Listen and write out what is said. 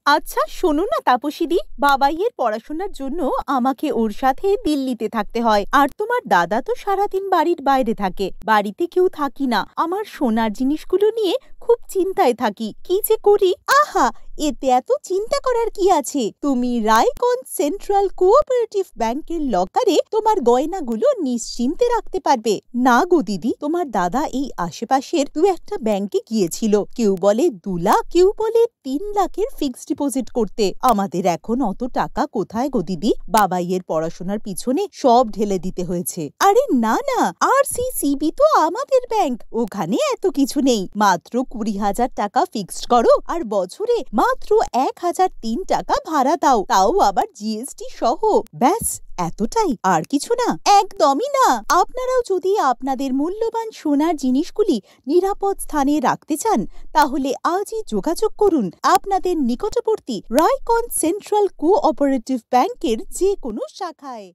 আচ্ছা শোনো না তাপসীদি, বাবাইয়ের পড়াশোনার জন্য আমাকে ওর সাথে দিল্লিতে থাকতে হয়। আর তোমার দাদা তো সারাদিন বাড়ির বাইরে থাকে, বাড়িতে কেউ থাকি না। আমার সোনার জিনিসগুলো নিয়ে খুব চিন্তায় থাকি, কি যে করি। আহা, এতে এত চিন্তা করার কি আছে? তুমি রায়গঞ্জ সেন্ট্রাল কোঅপারেটিভ ব্যাংকের লকারে তোমার গয়নাগুলো নিশ্চিন্তে রাখতে পারবে। না গো দিদি, তোমার দাদা এই আশেপাশের দু একটা ব্যাংকে গিয়েছিল, কেউ বলে 2 লাখ, কেউ বলে 3 লাখের ফিক্সড ডিপোজিট করতে। আমাদের এখন অত টাকা কোথায় গো দিদি? বাবাইয়ের পড়াশোনার পিছনে সব ঢেলে দিতে হয়েছে। আরে না না, RCCB তো আমাদের ব্যাংক, ওখানে এত কিছু নেই। মাত্র 20,000 টাকা ফিক্সড করো আর বছরে মাত্র 1,003 টাকা ভাড়া দাও, তাও আবার GST সহ। ব্যাস, এতটাই, আর কিছু না। একদমই না। আপনারাও যদি আপনাদের মূল্যবান সোনার জিনিসগুলি নিরাপদ স্থানে রাখতে চান, তাহলে আজই যোগাযোগ করুন আপনাদের নিকটবর্তী রায়গঞ্জ সেন্ট্রাল কোঅপারেটিভ ব্যাংকের যে কোনো শাখায়।